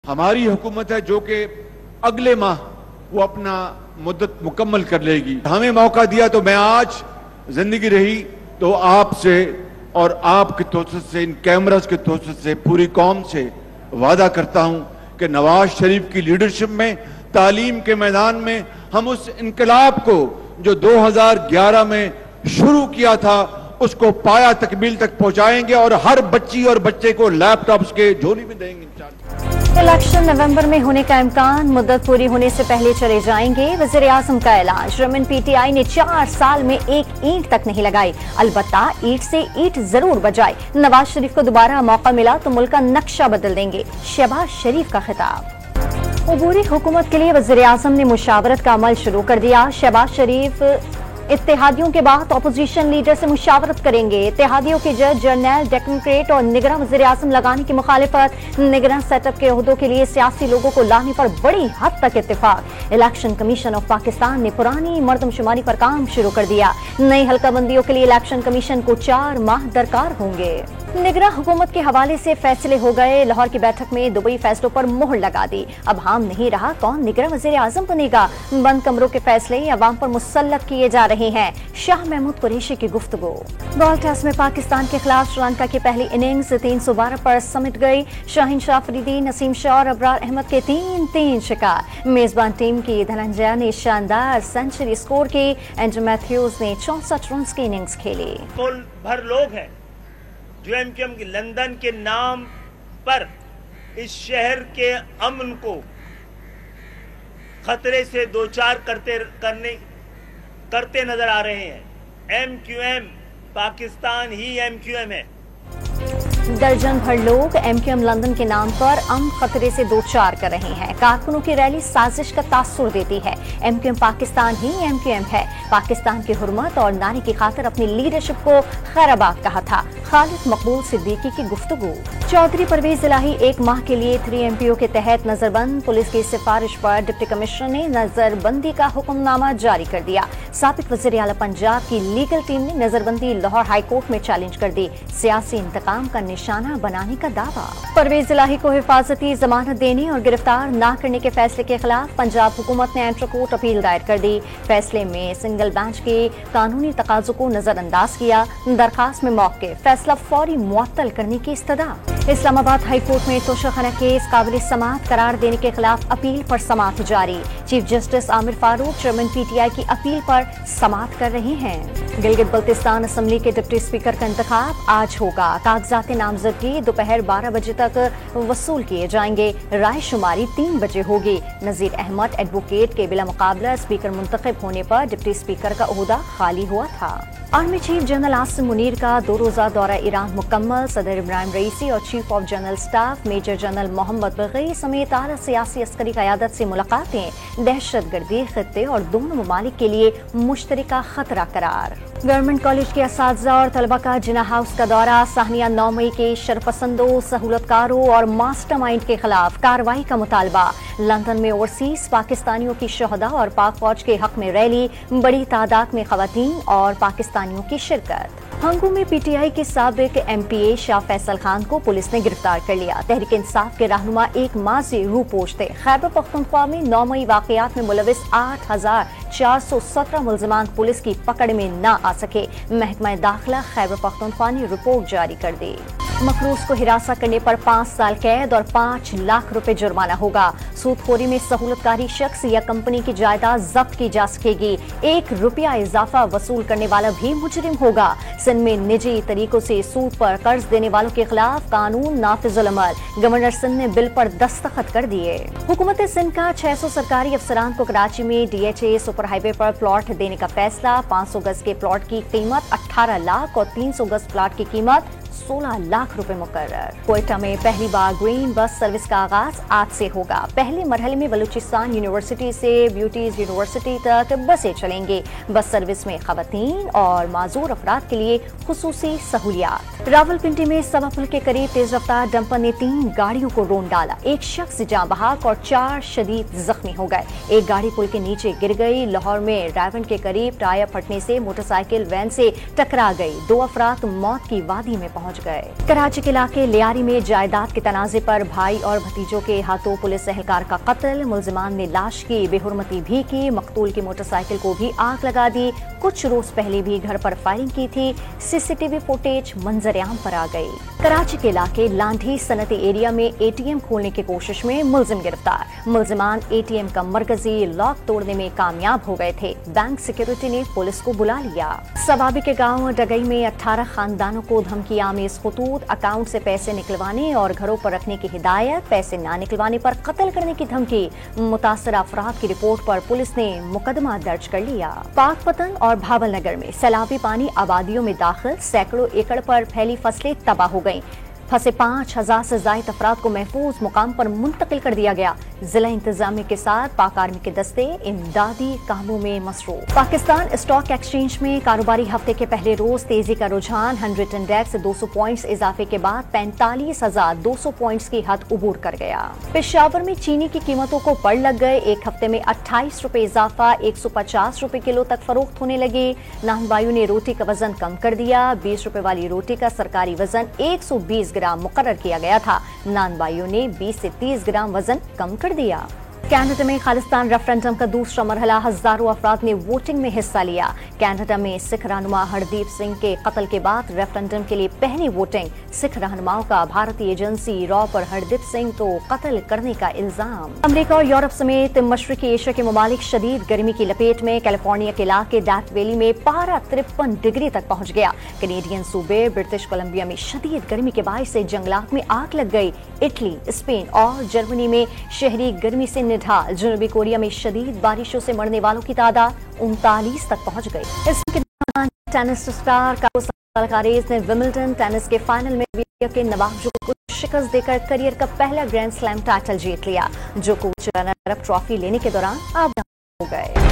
हमारी हुकूमत है जो कि अगले माह वो अपना मुद्दत मुकम्मल कर लेगी। हमें मौका दिया तो मैं आज जिंदगी रही तो आपसे और आपके तोसत से, इन कैमरास के तोसत से, पूरी कौम से वादा करता हूं कि नवाज शरीफ की लीडरशिप में, तालीम के मैदान में हम उस इनकलाब को जो 2011 में शुरू किया था उसको पाया तकमील तक पहुंचाएंगे और हर बच्ची और बच्चे को लैपटॉप्स के झोली में देंगे इंशाअल्लाह। इलेक्शन नवंबर में होने का इम्कान, मुद्दत पूरी होने से पहले चले जाएंगे। वज़ीर आज़म का ऐलान। जर्मन पीटीआई ने 4 साल में एक ईंट तक नहीं लगाई, अलबत्ता ईंट से ईंट जरूर बजाई। नवाज शरीफ को दोबारा मौका मिला तो मुल्क का नक्शा बदल देंगे। शहबाज शरीफ का खिताब। अबूरी हुकूमत के लिए वज़ीर आज़म ने मुशावरत का अमल शुरू कर दिया। शहबाज शरीफ इत्तेहादियों के बाद अपोजिशन लीडर से मुशावरत करेंगे। इत्तेहादियों के जज, जर्नल, डेमोक्रेट और निगरान वज़ीर आज़म लगाने की मुखालिफत। निगरान सेटअप के ओहदों के लिए सियासी लोगों को लाने पर बड़ी हद तक इत्तेफाक। इलेक्शन कमीशन ऑफ पाकिस्तान ने पुरानी मर्दमशुमारी पर काम शुरू कर दिया। नई हल्काबंदियों के लिए इलेक्शन कमीशन को 4 माह दरकार होंगे। निगरान हुकूमत के हवाले से फैसले हो गए। लाहौर की बैठक में दुबई फैसलों पर मोहर लगा दी। अब हाम नहीं रहा कौन निगरान वज़ीर आज़म बनेगा। बंद कमरों के फैसले अवाम पर मुसल्लत किए जा रहे हैं। शाह महमूद कुरैशी की गुफ्तगू। बॉल टेस्ट में पाकिस्तान के खिलाफ श्रीलंका की पहली इनिंग्स 312 पर समेट गई। शाहीन शाह अफरीदी, नसीम शाह और अबरार अहमद के 3-3 शिकार। मेजबान टीम की धनंजय ने शानदार सेंचुरी स्कोर की। एंड्रू मैथ्यूज ने 64 रन की इनिंग्स खेली। कुल भर लोग हैं जो एमक्यूएम की लंदन के नाम पर इस शहर के अमन को खतरे से दो चार करते नजर आ रहे हैं। एमक्यूएम पाकिस्तान ही एमक्यूएम है। दर्जन भर लोग एमक्यूएम लंदन के नाम पर अमन खतरे से दो चार कर रहे हैं। कारकुनों की रैली साजिश का तासुर देती है। एमक्यूएम पाकिस्तान ही एमक्यूएम है। पाकिस्तान की हुर्मत और नारी की खातिर अपनी लीडरशिप को खैराबाद कहा था। खालिद मकबूल सिद्दीकी की गुफ्तगू। चौधरी परवेज इलाही 1 माह के लिए 3MPO के तहत नजरबंद। पुलिस की सिफारिश पर डिप्टी कमिश्नर ने नजरबंदी का हुक्मनामा जारी कर दिया। साबिक वज़ीर आला पंजाब की लीगल टीम ने नजरबंदी लाहौर हाई कोर्ट में चैलेंज कर दी। सियासी इंतकाम का निशाना बनाने का दावा। परवेज इलाही को हिफाजती जमानत देने और गिरफ्तार न करने के फैसले के खिलाफ पंजाब हुकूमत ने इंटर कोर्ट अपील दायर कर दी। फैसले में सिंगल बेंच के कानूनी तकाज़ों को नजरअंदाज किया। दरखास्त में मौके फैसला फौरी मुअत्तल करने की इस्तदा। इस्लामाबाद हाई कोर्ट में तोशाखाना केस काबिल समाअत करार देने के खिलाफ अपील पर समाअत जारी। Chief justice Aamir Farooq chairman PTI की अपील पर समाअत कर रहे हैं। गिलगित बल्तिस्तान असेंबली के डिप्टी स्पीकर का इंतखाब आज होगा। कागजात नामजदगी दोपहर 12 बजे तक वसूल किए जाएंगे। राय शुमारी 3 बजे होगी। नजीर अहमद एडवोकेट के बिला मुकाबला स्पीकर मुंतखब होने पर डिप्टी स्पीकर का ओहदा खाली हुआ था। Army chief general Asim Munir का 2 रोजा दौरा ईरान मुकम्मल। सदर इब्राहिम रईसी और chief of general staff major general Mohammad Bagheri समेत आला सियासी अस्करी क़यादत से मुलाकातें। दहशतगर्दी, खित्ते और दोनों ममालिक के लिए मुश्तरका खतरा करार। गवर्नमेंट कॉलेज के असातिज़ा और तलबा का जिना हाउस का दौरा। साहनिया 9 मई के शरपसंदों, सहूलतकारों और मास्टरमाइंड के खिलाफ कार्रवाई का मुतालबा। लंदन में ओवरसीज पाकिस्तानियों की शहदा और पाक फौज के हक में रैली। बड़ी तादाद में खवातीन और पाकिस्तानियों की शिरकत। हंगू में पीटीआई के साबिक MPA शाह फैसल खान को पुलिस ने गिरफ्तार कर लिया। तहरीक इंसाफ के रहनुमा एक माह से रूपोश थे। खैबर पख्तूनख्वा में 9 मई वाकयात में मुलविस 8417 मुल्जिमान पुलिस की पकड़ में न आ सके। महकमा दाखिला खैबर पख्तूनख्वा ने रिपोर्ट जारी कर दी। मखरूज को हिरासत करने पर 5 साल कैद और 5 लाख रुपए जुर्माना होगा। सूदखोरी में सहूलतकारी शख्स या कंपनी की जायदाद जब्त की जा सकेगी। 1 रुपया इजाफा वसूल करने वाला भी मुजरिम होगा। सिंध में निजी तरीकों से सूद पर कर्ज देने वालों के खिलाफ कानून नाफिजुल अमल। गवर्नर सिंध ने बिल पर दस्तखत कर दिए। हुकूमत सिंध का 600 सरकारी अफसरान को कराची में DHA सुपर हाईवे पर प्लॉट देने का फैसला। 500 गज के प्लॉट की कीमत 18 लाख और 300 गज प्लॉट की कीमत 16 लाख रुपए मुकर्रर। कोयटा में पहली बार ग्रीन बस सर्विस का आगाज आज से होगा। पहले मरहले में बलूचिस्तान यूनिवर्सिटी से ब्यूटीज यूनिवर्सिटी तक बसें चलेंगे। बस सर्विस में खवातीन और माजूर अफराद के लिए खुसूसी सहूलियात। रावलपिंडी में सवा पुल के करीब तेज रफ्तार डंपर ने 3 गाड़ियों को रोन डाला। एक शख्स जान बहक और 4 शदीद जख्मी हो गए। एक गाड़ी पुल के नीचे गिर गई। लाहौर में रायवन के करीब टायर फटने से मोटरसाइकिल वैन से टकरा गई। 2 अफराद मौत की वादी में पहुंच गए। कराची के इलाके लियारी में जायदाद के तनाजे पर भाई और भतीजों के हाथों पुलिस एहलकार का कत्ल। मुलजिमान ने लाश की बेहुरमती भी की। मकतूल की मोटरसाइकिल को भी आग लगा दी। कुछ रोज पहले भी घर पर फायरिंग की थी। सीसीटीवी फुटेज मंजर आम पर आ गई। कराची के इलाके लांढी सनती एरिया में एटीएम खोलने की कोशिश में मुलजिम गिरफ्तार। मुलजिमान एटीएम का मरकजी लॉक तोड़ने में कामयाब हो गए थे। बैंक सिक्योरिटी ने पुलिस को बुला लिया। सवाबी के गांव डगई में 18 खानदानों को धमकी आमेज खतूत, अकाउंट से पैसे निकलवाने और घरों पर रखने की हिदायत, पैसे न निकलवाने पर कत्ल करने की धमकी। मुतासर अफराद की रिपोर्ट पर पुलिस ने मुकदमा दर्ज कर लिया। पाकपतन और भावलनगर में सैलाबी पानी आबादियों में दाखिल, सैकड़ों एकड़ पर फैली फसलें तबाह हो गईं। फंसे 5000 से ज्यादा अफराद को महफूज मुकाम पर मुंतकिल कर दिया गया। जिला इंतजामिया के साथ पाक आर्मी के दस्ते इमदादी कामों में मसरूफ। पाकिस्तान स्टॉक एक्सचेंज में कारोबारी हफ्ते के पहले रोज तेजी का रुझान। 100 इंडेक्स 200 पॉइंट्स इजाफे के बाद 45,200 पॉइंट्स की हद उबूर कर गया। पेशावर में चीनी की कीमतों को पड़ लग गए। एक हफ्ते में 28 रुपए इजाफा, 150 रुपए किलो तक फरोख्त होने लगे। नानबाइयों ने रोटी का वजन कम कर दिया। 20 रुपए वाली रोटी का सरकारी वजन 120 ग्राम मुकर्रर किया गया था। नानबाइयों ने 20 से 30 ग्राम वजन कम कर दिया। कनाडा में खालिस्तान रेफरेंडम का दूसरा मरहला, हजारों अफराद ने वोटिंग में हिस्सा लिया। कनाडा में सिख रहनुमा हरदीप सिंह के कत्ल के बाद रेफरेंडम के लिए पहली वोटिंग। सिख रहनुमाओं का भारतीय एजेंसी रॉ पर हरदीप सिंह को कत्ल करने का इल्जाम। अमेरिका और यूरोप समेत मशरकी एशिया के ममालिक शदीद गर्मी की लपेट में। कैलिफोर्निया के इलाके डेथ वैली में पारा 53 डिग्री तक पहुंच गया। कैनेडियन सूबे ब्रिटिश कोलंबिया में शदीद गर्मी के बायस से जंगलात में आग लग गई। इटली, स्पेन और जर्मनी में शहरी गर्मी से निढाल। जनूबी कोरिया में शदीद बारिशों से मरने वालों की तादाद 39 तक पहुंच गई। इसके दौरान टेनिस स्टार कार्लोस अल्कारेज ने विंबलडन टेनिस के फाइनल में सर्बिया के नवाब जोकोविच को शिकस्त देकर करियर का पहला ग्रैंड स्लैम टाइटल जीत लिया। जोकोविच रनर अप ट्रॉफी लेने के दौरान आग हो गए।